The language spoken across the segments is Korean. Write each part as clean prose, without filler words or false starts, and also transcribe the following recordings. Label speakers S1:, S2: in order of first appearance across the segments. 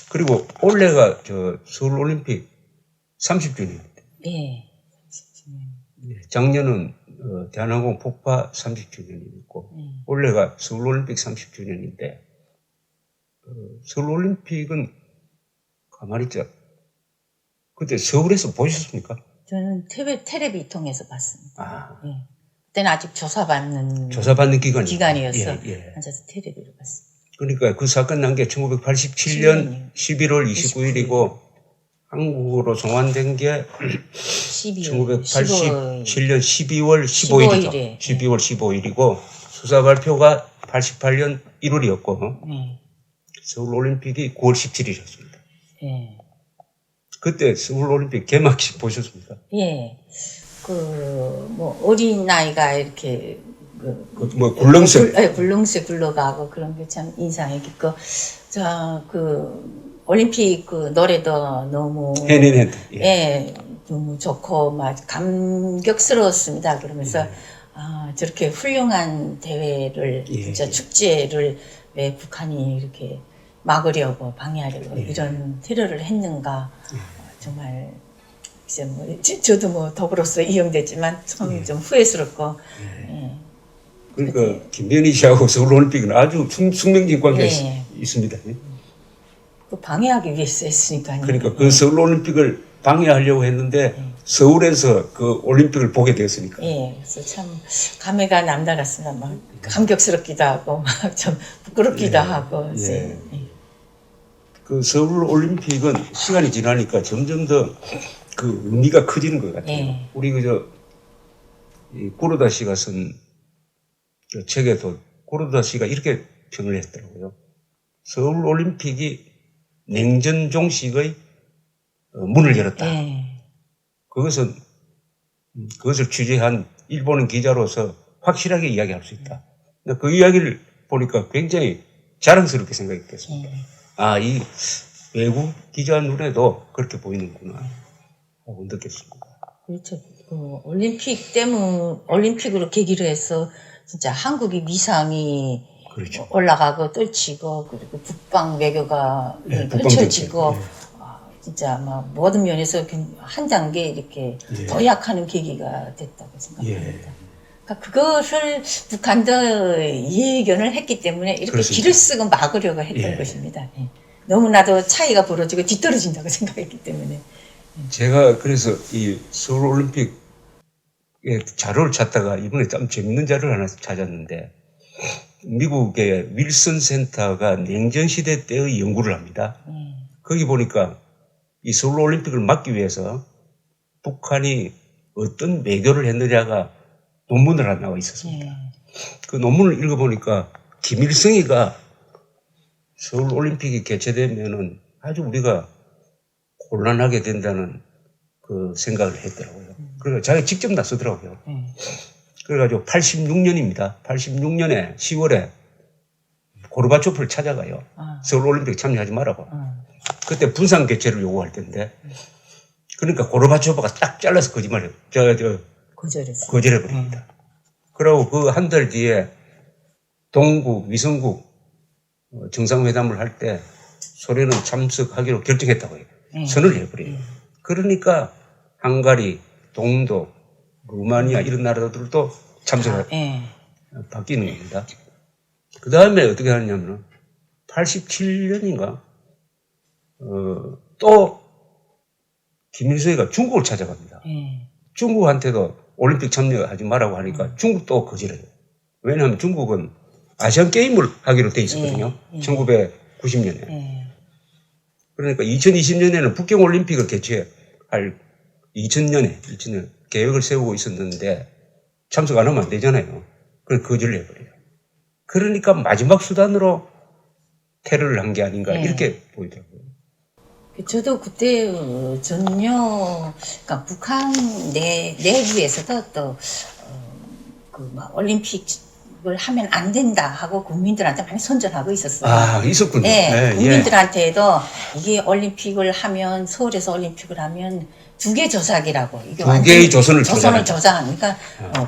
S1: 그리고 올해가 서울 올림픽 30주년입니다.
S2: 예. 30주년.
S1: 작년은 대한항공 폭파 30주년이었고 올해가 서울 올림픽 30주년인데 서울 올림픽은 가만히 있자. 그때 서울에서 보셨습니까?
S2: 저는 텔레비 통해서 봤습니다.
S1: 아.
S2: 예. 그때는 아직 조사받는 기간이었어.
S1: 예.
S2: 앉아서 텔레비로 봤습니다.
S1: 그러니까 그 사건 난 게 1987년 11월 29일이고 한국으로 송환된 게 1987년 12월 15일이죠. 12월 15일이고 수사 발표가 88년 1월이었고 서울 올림픽이 9월 17일이었습니다.
S2: 예.
S1: 그때 서울 올림픽 개막식 보셨습니까?
S2: 예. 어린 나이가 이렇게
S1: 굴렁쇠.
S2: 굴렁쇠 굴러가고 그런 게 참 인상이 깊고, 올림픽 노래도 너무. 예, 너무 좋고, 막 감격스러웠습니다. 그러면서, 저렇게 훌륭한 대회를, 진짜 축제를 왜 북한이 이렇게 막으려고, 방해하려고 이런 테러를 했는가. 정말, 이제 저도 더불어서 이용됐지만 참 좀 후회스럽고.
S1: 그러니까 김건희 씨하고 서울 올림픽은 아주 숙명적인 관계가 있습니다.
S2: 그 방해하기 위해서 했으니까요.
S1: 그러니까 그 서울 올림픽을 방해하려고 했는데 서울에서 그 올림픽을 보게 되었으니까.
S2: 예, 그래서 참 감회가 남달랐습니다. 막 감격스럽기도 하고 막 좀 부끄럽기도 하고.
S1: 그 서울 올림픽은 시간이 지나니까 점점 더 그 의미가 커지는 것 같아요. 우리 고르다 씨가 쓴 책에도 고르다 씨가 이렇게 평을 했더라고요. 서울 올림픽이 냉전 종식의 문을 열었다. 그것을 취재한 일본 기자로서 확실하게 이야기할 수 있다. 그 이야기를 보니까 굉장히 자랑스럽게 생각이 됐습니다. 이 외국 기자 눈에도 그렇게 보이는구나 하고 느꼈습니다.
S2: 그렇죠. 올림픽으로 계기로 해서 진짜 한국의 위상이 올라가고 떨치고, 그리고 북방 외교가 펼쳐지고, 진짜 막 모든 면에서 한 단계 이렇게 도약하는 계기가 됐다고 생각합니다. 그러니까 그것을 북한도 이해견을 했기 때문에 이렇게 길을 쓰고 막으려고 했던 것입니다. 너무나도 차이가 벌어지고 뒤떨어진다고 생각했기 때문에.
S1: 제가 그래서 이 서울 올림픽 자료를 찾다가 이번에 참 재밌는 자료를 하나 찾았는데, 미국의 윌슨 센터가 냉전시대 때의 연구를 합니다. 거기 보니까 이 서울 올림픽을 막기 위해서 북한이 어떤 외교를 했느냐가 논문을 하나 나와 있었습니다. 그 논문을 읽어보니까 김일성이가 서울 올림픽이 개최되면은 아주 우리가 곤란하게 된다는 그 생각을 했더라고요. 그래서 자기가 직접 나서더라고요. 그래가지고 86년입니다. 86년에 10월에 고르바초프를 찾아가요. 서울 올림픽 참여하지 말라고. 그때 분산 개최를 요구할 텐데. 그러니까 고르바초프가 딱 잘라서 거절해버립니다. 그리고 그 한 달 뒤에 동국, 위성국 정상회담을 할 때 소련은 참석하기로 결정했다고 해요. 선을 해버려요. 그러니까 헝가리, 동독, 루마니아 이런 나라들도 바뀌는 겁니다. 그 다음에 어떻게 하느냐면 87년인가 또 김일성이가 중국을 찾아갑니다. 중국한테도 올림픽 참여하지 말라고 하니까 중국도 거절해요. 왜냐하면 중국은 아시안 게임을 하기로 돼 있었거든요. 1990년에. 그러니까 2020년에는 북경 올림픽을 개최할 2000년에 계획을 세우고 있었는데 참석 안 하면 안 되잖아요. 그래서 거절을 해버려요. 그러니까 마지막 수단으로 테러를 한 게 아닌가 이렇게 보이더라고요.
S2: 저도 그때 그러니까 북한 내부에서도 또 올림픽을 하면 안 된다 하고 국민들한테 많이 선전하고 있었어요.
S1: 있었군요.
S2: 국민들한테도 이게 올림픽을 하면, 서울에서 올림픽을 하면 두 개 조작이라고. 이게
S1: 두 개의 조선을
S2: 조작하니까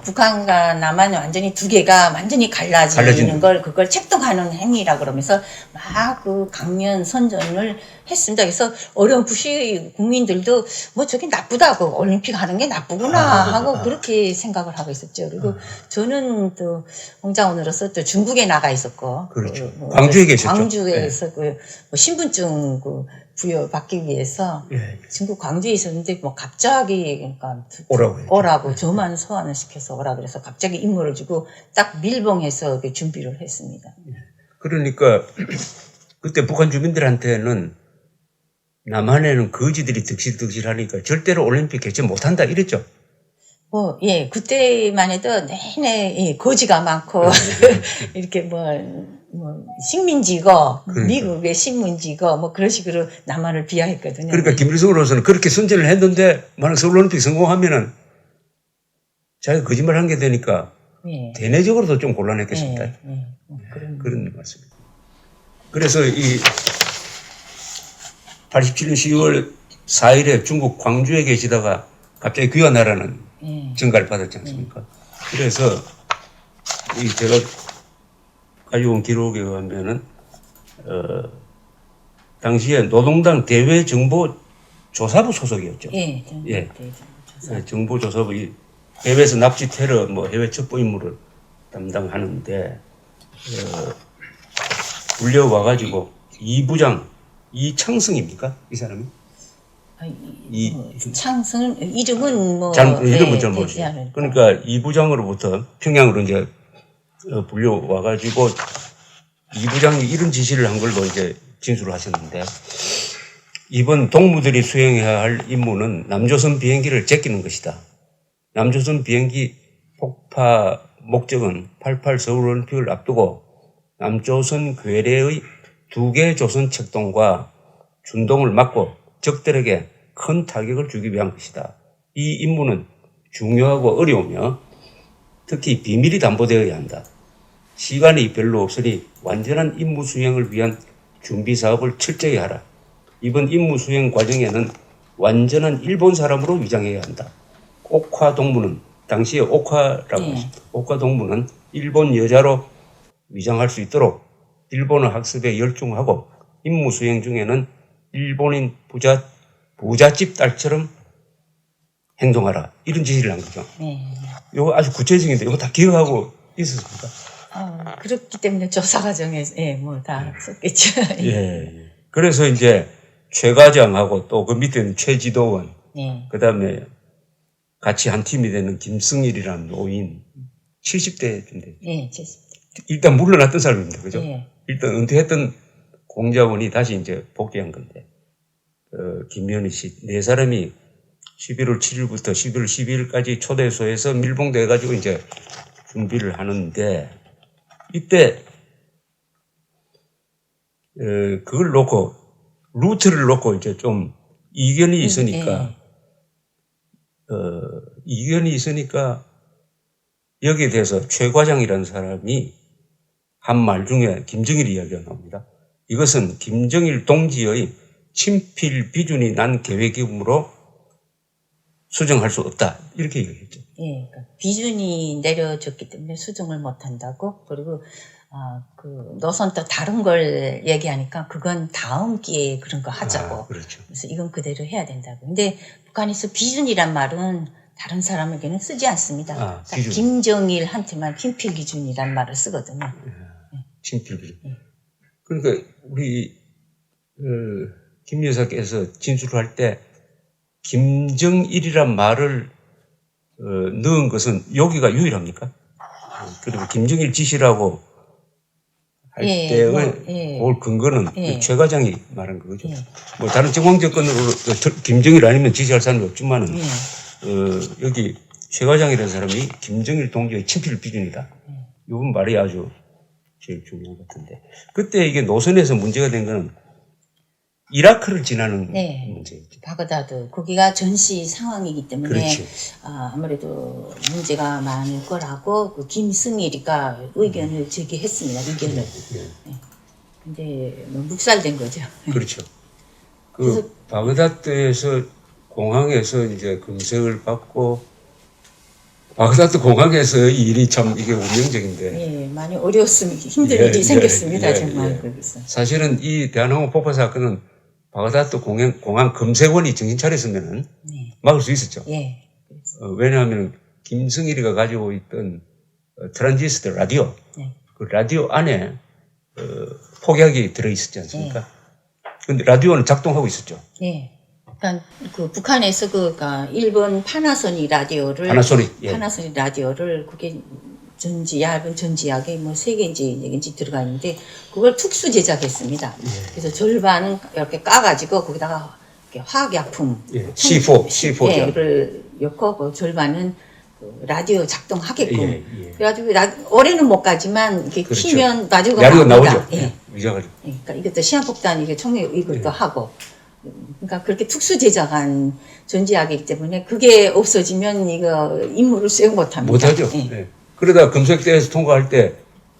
S2: 북한과 남한이 완전히 두 개가 완전히 갈라지는 걸 그걸 책동하는 행위라 그러면서 막 그 강연 선전을 했습니다. 그래서 어려운 부시 국민들도 뭐 저게 나쁘다고 올림픽 하는 게 나쁘구나 하고 그렇게 생각을 하고 있었죠. 그리고 저는 또 홍장원으로서 또 중국에 나가 있었고,
S1: 그렇죠. 광주에 계셨죠.
S2: 광주에서 그 신분증 그 부여받기 위해서
S1: 예.
S2: 중국 광주에 있었는데 뭐 갑자기 그러니까
S1: 오라고
S2: 저만 소환을 시켜서 오라 그래서 갑자기 임무를 주고 딱 밀봉해서 그 준비를 했습니다.
S1: 그러니까 그때 북한 주민들한테는 남한에는 거지들이 득실득실하니까 절대로 올림픽 개최 못한다 이랬죠.
S2: 뭐, 예, 그때만 해도 내내 예, 거지가 많고, 이렇게 뭐, 식민지고,
S1: 그러니까.
S2: 미국의 식민지고, 뭐 그런 식으로 남한을 비하했거든요.
S1: 그러니까 김일성으로서는 그렇게 선전을 했는데 만약 서울올림픽 성공하면은 자기가 거짓말 한 게 되니까
S2: 예.
S1: 대내적으로도 좀 곤란했겠습니다. 그런 말씀입니다. 그래서 이 87년 10월 4일에 중국 광주에 계시다가 갑자기 귀환하라는 전가를 받았지 않습니까? 그래서 이 제가 가지고 온 기록에 의하면은 당시에 노동당 대외정보조사부 소속이었죠. 예. 정보조사부 해외에서 납치 테러, 뭐 해외 첩보 임무를 담당하는데 불려와가지고 이부장 이창승입니까? 이 사람이?
S2: 창승 이름은 뭐
S1: 이름은 잘 모르죠. 그러니까 이부장으로부터 평양으로 이제 불려와가지고 이부장이 이런 지시를 한 걸로 이제 진술을 하셨는데 이번 동무들이 수행해야 할 임무는 남조선 비행기를 제끼는 것이다. 남조선 비행기 폭파 목적은 88 서울올림픽을 앞두고 남조선 괴뢰의 2개 조선 책동과 준동을 막고 적들에게 큰 타격을 주기 위한 것이다. 이 임무는 중요하고 어려우며 특히 비밀이 담보되어야 한다. 시간이 별로 없으니 완전한 임무 수행을 위한 준비 사업을 철저히 하라. 이번 임무 수행 과정에는 완전한 일본 사람으로 위장해야 한다. 옥화 동무는 당시에 옥화라고 했습니다. 옥화 동무는 일본 여자로 위장할 수 있도록 일본어 학습에 열중하고 임무 수행 중에는 일본인 부잣집 딸처럼 행동하라. 이런 지시를 한 거죠. 이거 아주 구체적인데 이거 다 기억하고 있었습니까?
S2: 그렇기 때문에 조사 과정에 뭐 다 썼겠죠.
S1: 예. 그래서 이제 최 과장하고 또 그 밑에는 최지도원, 그다음에 같이 한 팀이 되는 김승일이라는 노인 70대인데.
S2: 네, 70대.
S1: 일단 물러났던 사람입니다. 그죠? 일단 은퇴했던 공자원이 다시 이제 복귀한 건데, 김현희 씨, 네 사람이 11월 7일부터 11월 12일까지 초대소에서 밀봉돼가지고 이제 준비를 하는데, 이때, 그걸 놓고, 루트를 놓고 이제 좀 이견이 있으니까, 여기에 대해서 최 과장이라는 사람이 한 말 중에 김정일 이야기가 나옵니다. 이것은 김정일 동지의 친필 비준이 난 계획이므로 수정할 수 없다. 이렇게 얘기했죠.
S2: 예, 그러니까 비준이 내려졌기 때문에 수정을 못 한다고. 그리고 그 노선 또 다른 걸 얘기하니까 그건 다음 기회에 그런 거 하자고.
S1: 그렇죠.
S2: 그래서 이건 그대로 해야 된다고. 근데 북한에서 비준이란 말은 다른 사람에게는 쓰지 않습니다. 김정일한테만 친필 기준이란 말을 쓰거든요.
S1: 친필 기준. 그러니까 우리 김 여사께서 진술할 때 김정일이란 말을 넣은 것은 여기가 유일합니까? 그리고 김정일 지시라고 할 때의 그 근거는 최 과장이 말한 거죠. 뭐 다른 정황 조건으로 김정일 아니면 지시할 사람이 없지만은 여기 최 과장이라는 사람이 김정일 동지의 친필 비준이다. 이번 말이 아주 제일 중요한 것 같은데, 그때 이게 노선에서 문제가 된 거는 이라크를 지나는 문제였죠.
S2: 바그다드 거기가 전시 상황이기 때문에
S1: 그렇죠.
S2: 아무래도 문제가 많을 거라고 그 김승일이가 의견을 제기했습니다. 의견을. 근데 뭐 묵살된 거죠.
S1: 그렇죠. 그 바그다드에서 공항에서 이제 검색을 받고, 바그다드 공항에서 이 일이 참 이게 운명적인데.
S2: 예, 많이 어려웠습니다. 힘든
S1: 예,
S2: 일이
S1: 예,
S2: 생겼습니다.
S1: 예,
S2: 정말
S1: 예.
S2: 거기서.
S1: 사실은 이 대한항공 폭파 사건은 바그다드 공항 검색원이 정신 차렸으면
S2: 네.
S1: 막을 수 있었죠.
S2: 예.
S1: 왜냐하면 김승일이가 가지고 있던 트란지스터 라디오,
S2: 네.
S1: 그 라디오 안에 폭약이 들어있었지 않습니까? 근데 라디오는 작동하고 있었죠.
S2: 예. 그러니까 그 북한에서 그니까 일본 파나소닉 라디오를 파나소닉 라디오를 그게 얇은 전지약에 뭐 3개인지 4개인지 들어가 있는데 그걸 특수 제작했습니다. 그래서 절반은 이렇게 까가지고 거기다가 이렇게 화학약품
S1: C4를
S2: 넣고 그 절반은 그 라디오 작동하게끔. 그래가지고 올해는 못 가지만 이렇게
S1: 그렇죠.
S2: 키면 라디오가
S1: 나오죠.
S2: 나옵니다.
S1: 예. 위자가지고.
S2: 그러니까 이것도 시한폭탄 이게 이것도 하고. 그러니까 그렇게 특수 제작한 전지약이기 때문에 그게 없어지면 이거 임무를 수행 못합니다.
S1: 못하죠. 예. 그러다 검색대에서 통과할 때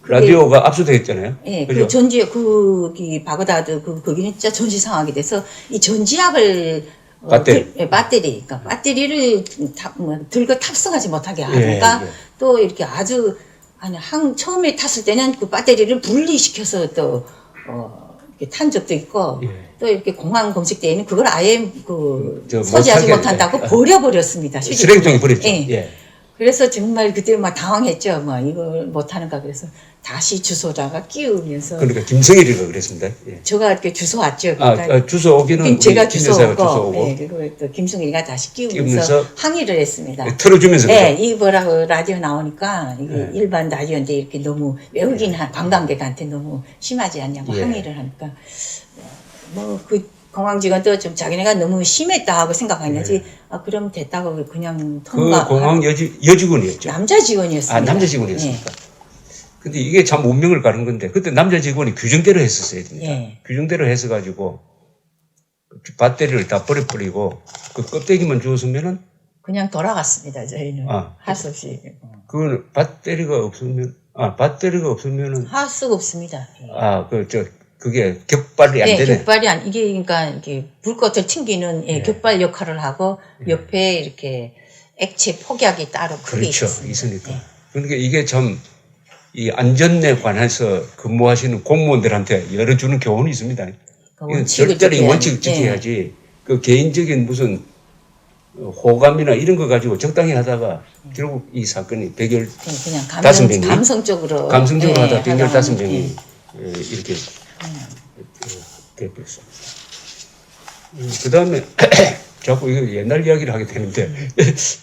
S1: 라디오가 압수되었잖아요.
S2: 예,
S1: 그죠?
S2: 그 거기 바그다드 거기는 진짜 전시 상황이 돼서 이 전지약을 배터리, 그러니까 배터리를 들고 탑승하지 못하게 하니까 또 이렇게 아주 처음에 탔을 때는 그 배터리를 분리시켜서 또 이렇게 탄 적도 있고 또 이렇게 공항 검색대에는 그걸 아예 소지하지 못한다고 버려버렸습니다.
S1: 쓰레기통에 버렸죠.
S2: 그래서 정말 그때 막 당황했죠. 뭐 이걸 못하는가 그래서 다시 주소다가 끼우면서.
S1: 그러니까 김성일이가 그랬습니다.
S2: 제가 이렇게 주소 왔죠.
S1: 그러니까 주소 오기는
S2: 제가 주소 오고, 그리고 또 김성일이가 다시 끼우면서 항의를 했습니다.
S1: 틀어주면서.
S2: 이 뭐라고 라디오 나오니까 이게 일반 라디오인데 이렇게 너무 외국인 관광객한테 너무 심하지 않냐고 항의를 하니까 공항 직원도 좀 자기네가 너무 심했다 하고 생각했는지 그럼 됐다고 그냥 통과.
S1: 그 공항 여직원이었죠.
S2: 남자 직원이었습니다.
S1: 남자 직원이었습니까? 근데 이게 참 운명을 가는 건데 그때 남자 직원이 규정대로 했었어야 됩니다. 규정대로 해서 가지고 배터리를 다 버려버리고 그 껍데기만 주었으면은
S2: 그냥 돌아갔습니다. 저희는 할 수 없이.
S1: 그거는 배터리가 없으면은
S2: 할 수가 없습니다.
S1: 그게 격발이 안 되네.
S2: 격발이 이게 그러니까 이게 불꽃을 튕기는 격발 역할을 하고 옆에 이렇게 액체 폭약이 따로 크게
S1: 있으니까. 그러니까 이게 참 이 안전에 관해서 근무하시는 공무원들한테 열어주는 교훈이 있습니다. 절대로 원칙을 지켜야지. 그 개인적인 무슨 호감이나 이런 거 가지고 적당히 하다가 결국 이 사건이
S2: 그냥
S1: 5명이
S2: 감성적으로
S1: 하다 5명이 이렇게 돼버렸습니다. 그 다음에 자꾸 이거 옛날 이야기를 하게 되는데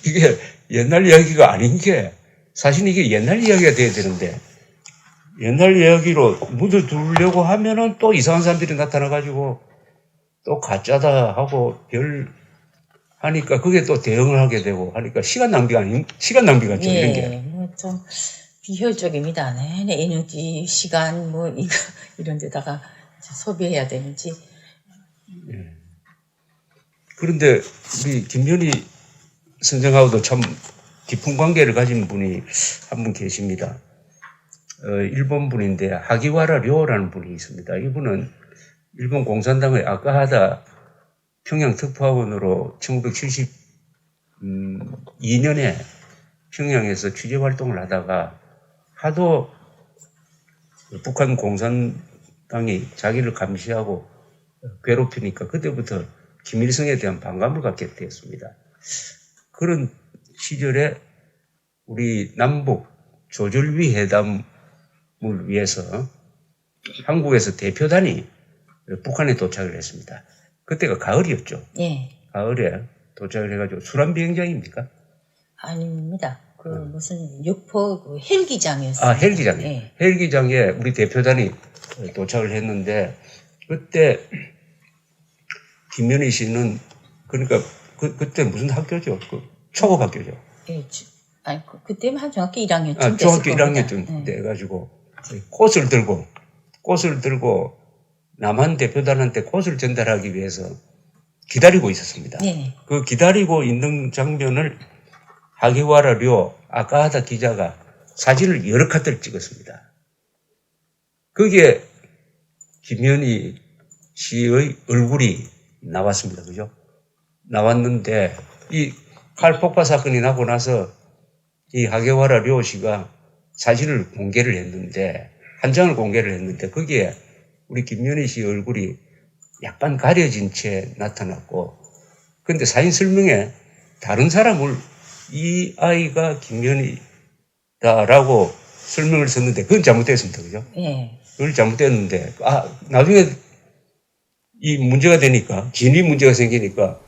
S1: 이게 옛날 이야기가 아닌 게 사실 이게 옛날 이야기가 돼야 되는데 옛날 이야기로 묻어두려고 하면은 또 이상한 사람들이 나타나가지고 또 가짜다 하고 하니까 그게 또 대응을 하게 되고 하니까 시간 낭비가 죠 이런 게.
S2: 좀 비효율적입니다. 내내 에너지, 시간 이런 데다가 소비해야 되는지.
S1: 그런데 우리 김현희 선생하고도 참 깊은 관계를 가진 분이 한 분 계십니다. 일본 분인데 하기와라 료라는 분이 있습니다. 이분은 일본 공산당의 아카하다 평양 특파원으로 1972년에 평양에서 취재 활동을 하다가 하도 북한 공산당이 자기를 감시하고 괴롭히니까 그때부터 김일성에 대한 반감을 갖게 되었습니다. 그런 시절에 우리 남북 조절위 회담을 위해서 한국에서 대표단이 북한에 도착을 했습니다. 그때가 가을이었죠. 가을에 도착을 해가지고 수란비행장입니까?
S2: 아닙니다. 무슨 육포 헬기장이었어요.
S1: 헬기장에. 헬기장에 우리 대표단이 도착을 했는데 그때 김현희 씨는 그러니까 그때 무슨 학교죠? 초급 학교죠.
S2: 그때면 한 중학교 1학년쯤
S1: 중학교 1학년쯤 돼가지고 꽃을 들고 남한 대표단한테 꽃을 전달하기 위해서 기다리고 있었습니다. 그 기다리고 있는 장면을 하기와라 료 아카하다 기자가 사진을 여러 컷을 찍었습니다. 거기에 김현희 씨의 얼굴이 나왔습니다. 그죠? 나왔는데 이 칼 폭파 사건이 나고 나서 이 하게와라 료시가 사진을 공개를 했는데 한 장을 공개를 했는데 거기에 우리 김연희 씨 얼굴이 약간 가려진 채 나타났고 근데 사진 설명에 다른 사람을 이 아이가 김연희다라고 설명을 썼는데 그건 잘못됐습니다. 그죠?
S2: 예.
S1: 그걸 잘못됐는데 나중에 이 문제가 되니까 진위 문제가 생기니까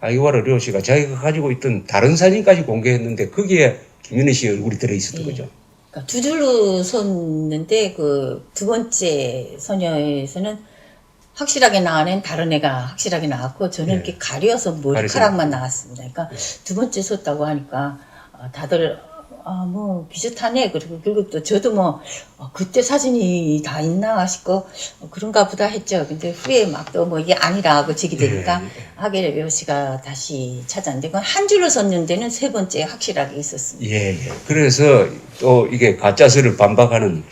S1: 하게와라 료시가 자기가 가지고 있던 다른 사진까지 공개했는데 거기에 김연희 씨 얼굴이 들어있었던 거죠.
S2: 그러니까 두 줄로 섰는데 그 두 번째 소녀에서는 확실하게 나와낸 다른 애가 확실하게 나왔고 저는 이렇게 가려서 머리카락만 나왔습니다. 그러니까 두 번째 섰다고 하니까 다들 뭐 비슷하네. 그리고 또 저도 뭐 그때 사진이 다 있나 싶고 그런가 보다 했죠. 근데 후에 막 또 뭐 이게 아니라 하고 지게 되니까 하게와라 씨가 다시 찾았는데 그건 한 줄로 섰는 데는 세 번째 확실하게 있었습니다.
S1: 예. 그래서 또 이게 가짜설을 반박하는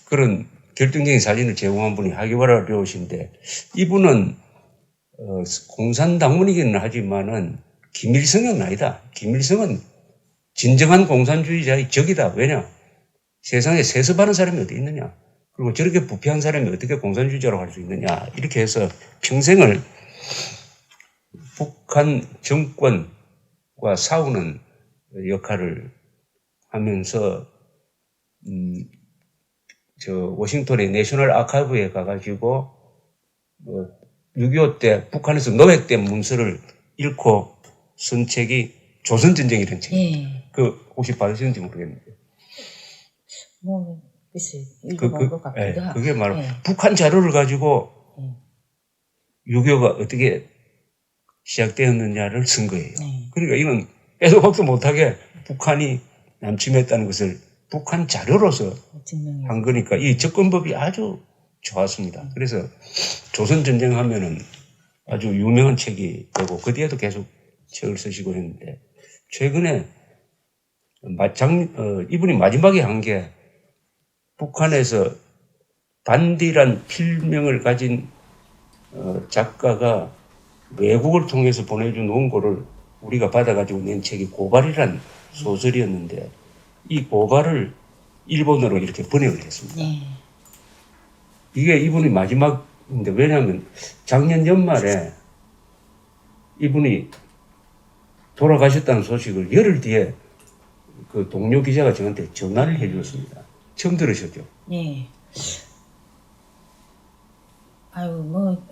S1: 그런 결정적인 사진을 제공한 분이 하게와라 료시인데 이분은 공산당원이기는 하지만은 김일성은 아니다. 김일성은 진정한 공산주의자의 적이다. 왜냐? 세상에 세습하는 사람이 어디 있느냐? 그리고 저렇게 부패한 사람이 어떻게 공산주의자라고 할 수 있느냐? 이렇게 해서 평생을 북한 정권과 싸우는 역할을 하면서 워싱턴의 내셔널 아카이브에 가가지고 6.25 때 북한에서 노획된 문서를 읽고 쓴 책이 조선전쟁이라는 책입니다. 혹시 받으셨는지 모르겠는데.
S2: 뭐, 글쎄, 읽어본 것 같기도 하고.
S1: 그게 바로 북한 자료를 가지고 6.25가 어떻게 시작되었느냐를 쓴 거예요. 그러니까 이건 빼도 박도 못하게 북한이 남침했다는 것을 북한 자료로서 한 거니까 이 접근법이 아주 좋았습니다. 그래서 조선전쟁 하면은 아주 유명한 책이 되고 그 뒤에도 계속 책을 쓰시고 했는데 최근에 이분이 마지막에 한 게 북한에서 반디란 필명을 가진 작가가 외국을 통해서 보내준 원고를 우리가 받아가지고 낸 책이 고발이란 소설이었는데 이 고발을 일본어로 이렇게 번역을 했습니다. 이게 이분이 마지막인데 왜냐하면 작년 연말에 이분이 돌아가셨다는 소식을 열흘 뒤에 그 동료 기자가 저한테 전화를 해주었습니다. 처음 들으셨죠?
S2: 네. 뭐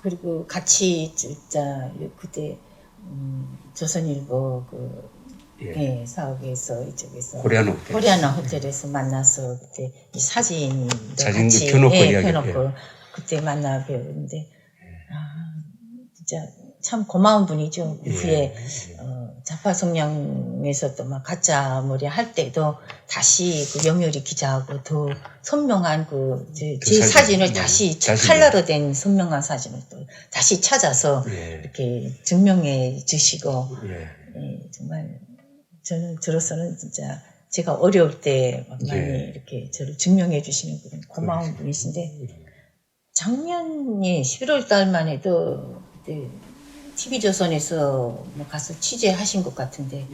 S2: 그리고 같이 진짜 그때 조선일보 사옥에서 이쪽에서 코리아나 호텔에서 만나서 그때 이 사진도 같이 펴놓고 그때 만나 뵈었는데 진짜 참 고마운 분이죠. 후에 자파성량에서 또 막 가짜 머리 할 때도 다시 그 영렬이 기자하고 더 선명한 제 사진을 다시 칼라로 된 선명한 사진을 또 다시 찾아서 이렇게 증명해 주시고 정말 저는 저로서는 진짜 제가 어려울 때 많이 이렇게 저를 증명해 주시는 그런 고마운 분이신데 작년에 11월 달만 해도 그때 TV조선에서 가서 취재하신 것 같은데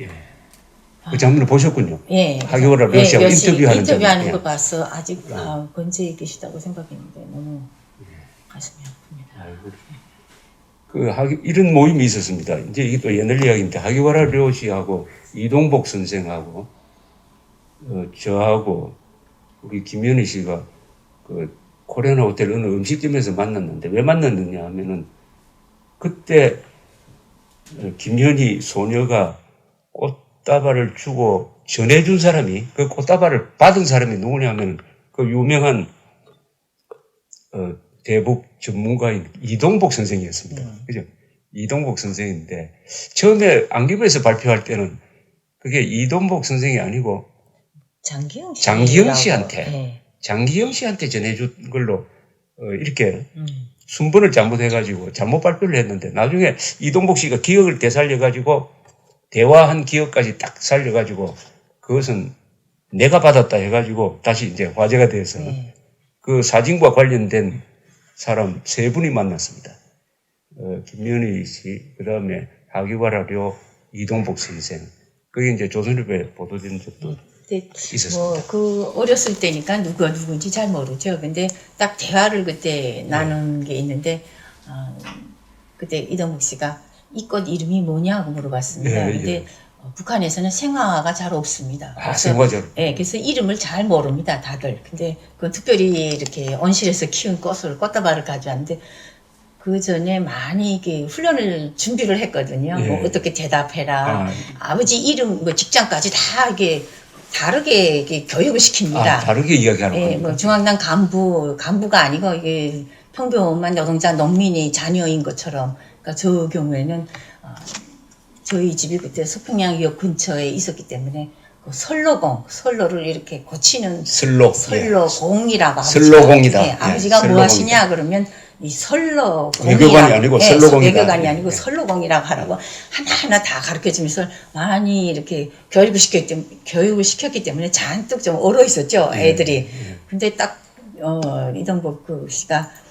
S1: 그 장면을 보셨군요. 하게와라 료시
S2: 인터뷰하는 거 봐서 아직 건재해 계시다고 생각했는데 너무 가슴이 아픕니다.
S1: 이런 모임이 있었습니다. 이제 이게 또 옛날 이야기인데 하게와라 료시하고 이동복 선생하고 저하고 우리 김연희 씨가 그 코리아나 호텔 어느 음식점에서 만났는데 왜 만났느냐 하면은 그때 김연희 소녀가 꽃다발을 주고 전해준 사람이 그 꽃다발을 받은 사람이 누구냐면 그 유명한 대북 전문가인 이동복 선생이었습니다. 그죠? 이동복 선생인데 처음에 안기부에서 발표할 때는 그게 이동복 선생이 아니고 장기영 씨한테 전해준 걸로 이렇게 순번을 잘못해가지고 잘못 발표를 했는데 나중에 이동복 씨가 기억을 되살려가지고 대화한 기억까지 딱 살려가지고 그것은 내가 받았다 해가지고 다시 이제 화제가 돼서 그 사진과 관련된 사람 세 분이 만났습니다. 김연희 씨, 그 다음에 하기와라료 이동복 선생. 그게 이제 조선일보에 보도된 적도
S2: 근데
S1: 있었습니다.
S2: 뭐 그 어렸을 때니까 누가 누군지 잘 모르죠. 근데 딱 대화를 그때 나눈 게 있는데 그때 이동국 씨가 이 꽃 이름이 뭐냐고 물어봤습니다.
S1: 네,
S2: 근데
S1: 예.
S2: 북한에서는 생화가 잘 없습니다.
S1: 생화죠.
S2: 예, 그래서 이름을 잘 모릅니다, 다들. 근데 그 특별히 이렇게 온실에서 키운 꽃다발을 가져왔는데 그 전에 많이 이렇게 훈련을 준비를 했거든요.
S1: 예.
S2: 뭐 어떻게 대답해라. 아버지 이름, 뭐 직장까지 다 이게 다르게 이렇게 교육을 시킵니다.
S1: 다르게 이야기하는
S2: 예,
S1: 겁니까?
S2: 뭐 중앙당 간부가 아니고 이게 평범한 노동자 농민이 자녀인 것처럼. 그러니까 저 경우에는 저희 집이 그때 서평양역 근처에 있었기 때문에 그 선로를 이렇게 고치는 선로공이라고
S1: 선로공이다.
S2: 예, 아버지가
S1: 선로공이다.
S2: 뭐 하시냐 그러면 이 선로공이라고
S1: 외교관이 아니고 선로공이다.
S2: 외교관이 아니고 선로공이라고 하라고 하나하나 다 가르쳐주면서 많이 이렇게 교육을 시켰기 때문에 잔뜩 좀 얼어 있었죠 애들이. 근데 딱 이동복 그 씨가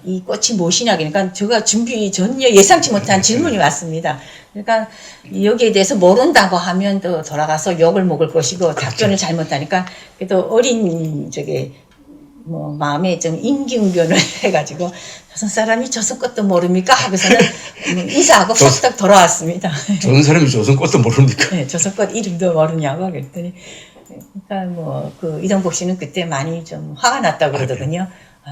S2: 이 꽃이 무엇이냐 그러니까 제가 준비 전혀 예상치 못한 질문이 왔습니다. 그러니까 여기에 대해서 모른다고 하면 또 돌아가서 욕을 먹을 것이고 답변을 잘못하니까 그래도 어린 뭐 마음에 좀 임기응변을 해가지고 조선 사람이 조선 것도 모릅니까 하고서는 인사하고 싹 돌아왔습니다.
S1: 조선 사람이 조선 꽃도 모릅니까?
S2: 네, 조선 꽃 이름도 모르냐고 그랬더니 그러니까 뭐 그 이동복 씨는 그때 많이 좀 화가 났다고 그러더군요.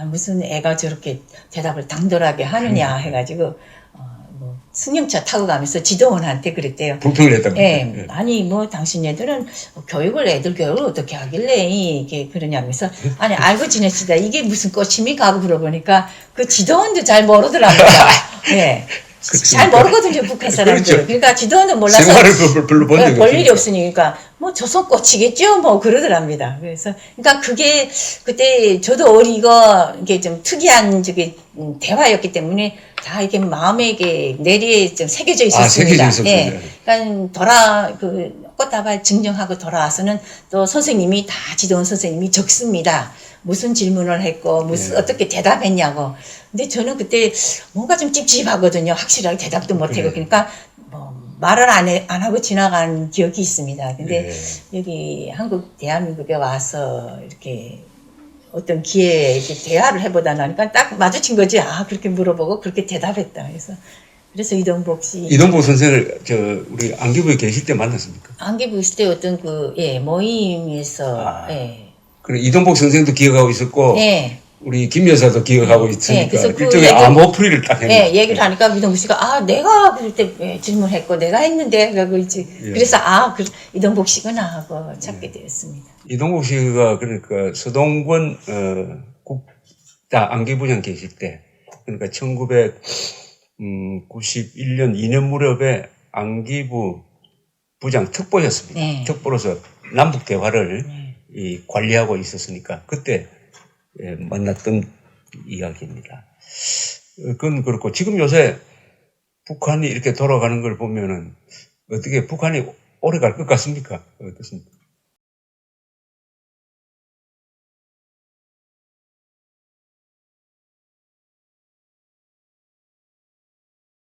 S2: 무슨 애가 저렇게 대답을 당돌하게 하느냐 해가지고 뭐 승용차 타고 가면서 지도원한테 그랬대요.
S1: 불평을 했다고.
S2: 예, 아니 뭐 당신 애들은 애들 교육을 어떻게 하길래 이게 그러냐면서 아니 알고 지냈시다 이게 무슨 꽃입니까 하고 물어보니까 그 지도원도 잘 모르더라고요. 예. 잘 모르거든요 북한 사람들.
S1: 그렇죠.
S2: 그러니까 지도원도 몰라서
S1: 생활을 별로 본 적이
S2: 볼 일이 없으니까 뭐 조선꽃이겠죠 뭐 그러더랍니다. 그래서 그러니까 그게 그때 저도 어리고 이게 좀 특이한 대화였기 때문에 다 이게 마음에 이게 내리에 좀 새겨져 있었습니다. 예. 그러니까 그 꽃다발 증정하고 돌아와서는 또 선생님이 다 지도원 선생님이 적습니다. 무슨 질문을 했고 어떻게 대답했냐고. 근데 저는 그때 뭔가 좀 찝찝하거든요. 확실하게 대답도 못하고 그러니까 뭐 말을 안 하고 지나간 기억이 있습니다. 근데 여기 한국 대한민국에 와서 이렇게 어떤 기회에 이렇게 대화를 해보다 나니까 딱 마주친 거지. 그렇게 물어보고 그렇게 대답했다. 그래서 이동복
S1: 선생을 우리 안기부에 계실 때 만났습니까?
S2: 안기부 있을 때 어떤 모임에서
S1: 그래 이동복 선생도 기억하고 있었고 우리 김 여사도 기억하고 있으니까
S2: 그래서
S1: 일종의 암호풀이를 딱 했는데
S2: 얘기를 하니까 이동복 씨가 내가 그때 질문했고 내가 했는데 그러고 이제 그래서 이동복 씨구나 하고 찾게 되었습니다.
S1: 이동복 씨가 그러니까 서동권 국자 안기부장 계실 때 그러니까 1991년 2년 무렵에 안기부 부장 특보였습니다. 특보로서 남북 대화를 관리하고 있었으니까 그때 만났던 이야기입니다. 그건 그렇고 지금 요새 북한이 이렇게 돌아가는 걸 보면은 어떻게 북한이 오래 갈 것 같습니까? 어떻습니까?